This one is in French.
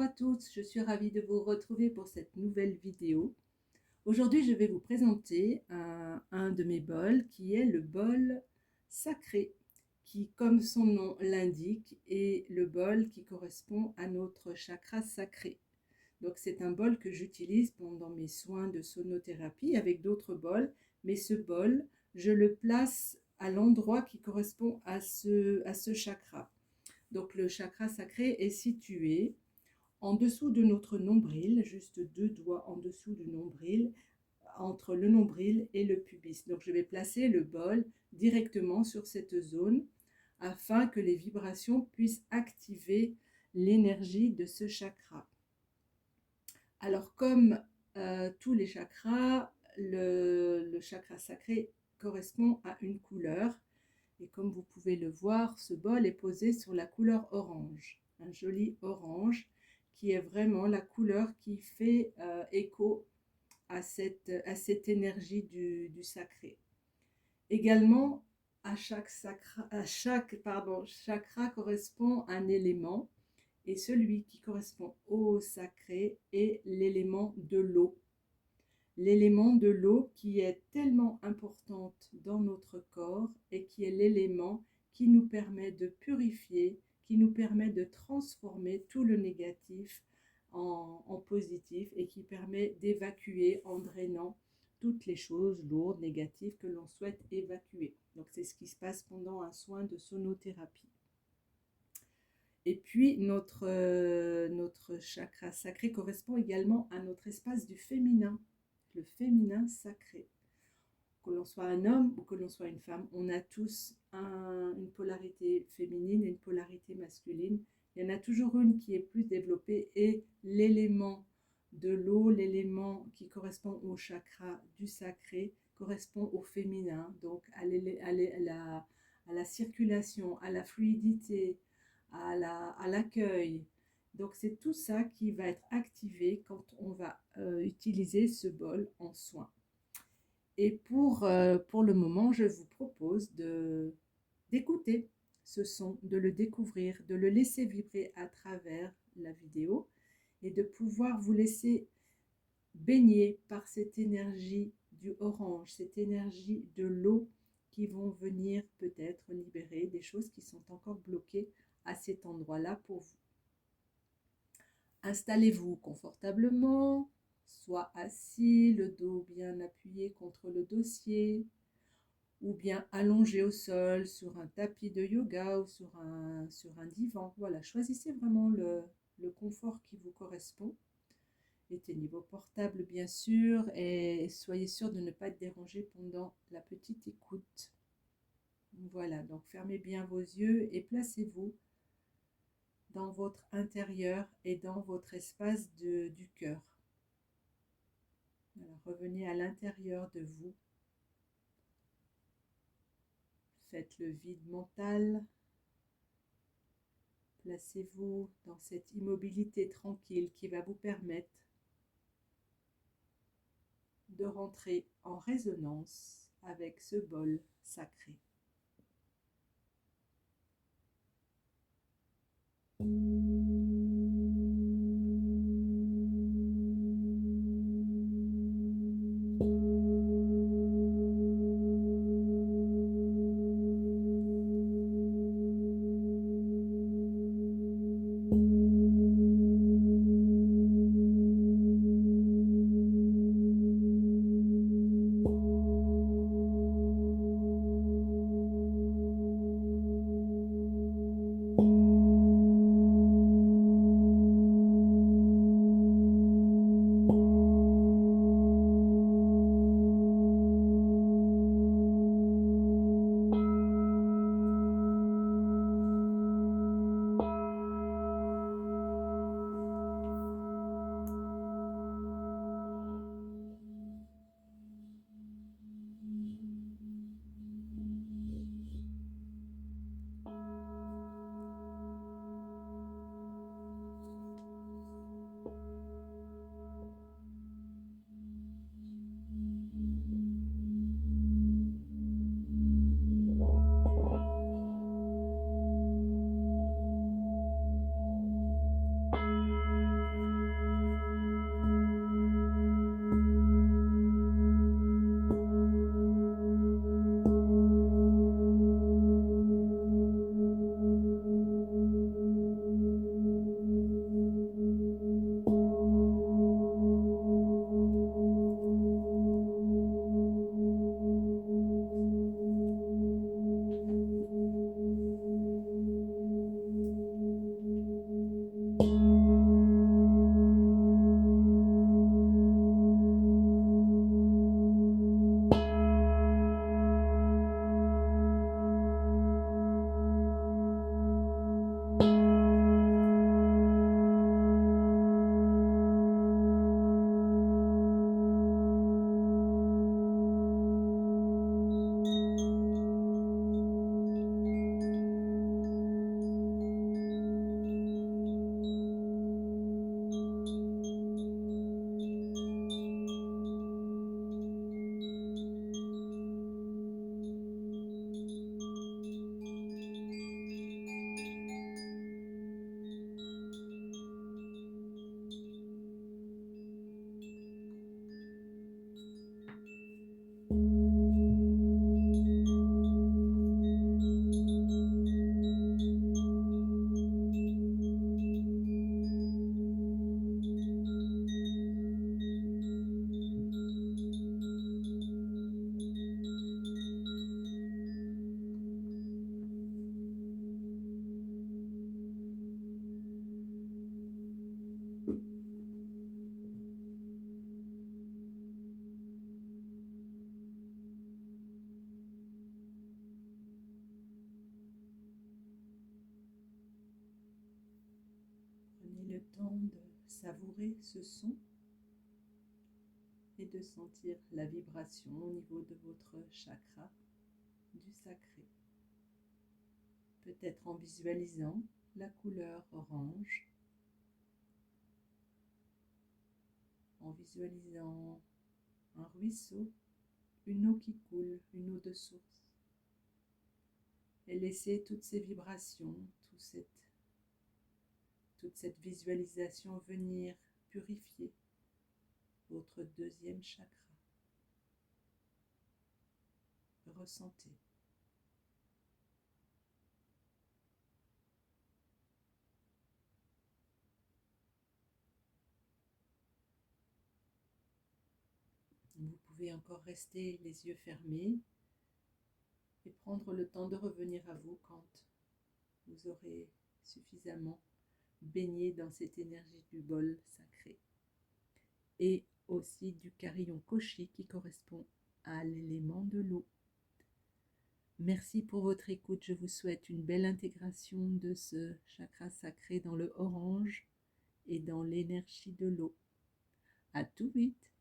à tous, je suis ravie de vous retrouver pour cette nouvelle vidéo. Aujourd'hui, je vais vous présenter un de mes bols qui est le bol sacré, qui, comme son nom l'indique, est le bol qui correspond à notre chakra sacré. Donc c'est un bol que j'utilise pendant mes soins de sonothérapie avec d'autres bols, mais ce bol, je le place à l'endroit qui correspond à ce chakra. Donc le chakra sacré est situé en dessous de notre nombril, juste 2 doigts en dessous du nombril, entre le nombril et le pubis. Donc je vais placer le bol directement sur cette zone afin que les vibrations puissent activer l'énergie de ce chakra. Alors comme tous les chakras, le chakra sacré correspond à une couleur. Et comme vous pouvez le voir, ce bol est posé sur la couleur orange, un joli orange qui est vraiment la couleur qui fait écho à cette énergie du sacré. Également, à chaque chakra correspond un élément, et celui qui correspond au sacré est l'élément de l'eau. L'élément de l'eau qui est tellement importante dans notre corps et qui est l'élément qui nous permet de purifier, qui nous permet de transformer tout le négatif en positif et qui permet d'évacuer en drainant toutes les choses lourdes, négatives que l'on souhaite évacuer. Donc c'est ce qui se passe pendant un soin de sonothérapie. Et puis notre chakra sacré correspond également à notre espace du féminin, le féminin sacré. Que l'on soit un homme ou que l'on soit une femme, on a tous une polarité féminine et une polarité masculine. Il y en a toujours une qui est plus développée et l'élément de l'eau, l'élément qui correspond au chakra du sacré, correspond au féminin, donc à la circulation, à la fluidité, à l'accueil. Donc c'est tout ça qui va être activé quand on va utiliser ce bol en soin. Et pour le moment, je vous propose d'écouter ce son, de le découvrir, de le laisser vibrer à travers la vidéo et de pouvoir vous laisser baigner par cette énergie du orange, cette énergie de l'eau qui vont venir peut-être libérer des choses qui sont encore bloquées à cet endroit-là pour vous. Installez-vous confortablement, soit assis, le dos bien appuyé contre le dossier, ou bien allongé au sol sur un tapis de yoga ou sur un divan. Voilà, choisissez vraiment le confort qui vous correspond. Éteignez vos portables bien sûr et soyez sûr de ne pas être dérangé pendant la petite écoute. Voilà, donc fermez bien vos yeux et placez-vous dans votre intérieur et dans votre espace du cœur. Voilà, revenez à l'intérieur de vous. Faites le vide mental. Placez-vous dans cette immobilité tranquille qui va vous permettre de rentrer en résonance avec ce bol sacré. le temps de savourer ce son et de sentir la vibration au niveau de votre chakra du sacré. Peut-être en visualisant la couleur orange, en visualisant un ruisseau, une eau qui coule, une eau de source. Et laissez toutes ces vibrations, toute cette visualisation venir purifier votre deuxième chakra. Ressentez. Vous pouvez encore rester les yeux fermés et prendre le temps de revenir à vous quand vous aurez suffisamment baigné dans cette énergie du bol sacré et aussi du carillon koshi qui correspond à l'élément de l'eau. Merci pour votre écoute. Je vous souhaite une belle intégration de ce chakra sacré dans le orange et dans l'énergie de l'eau. À tout vite!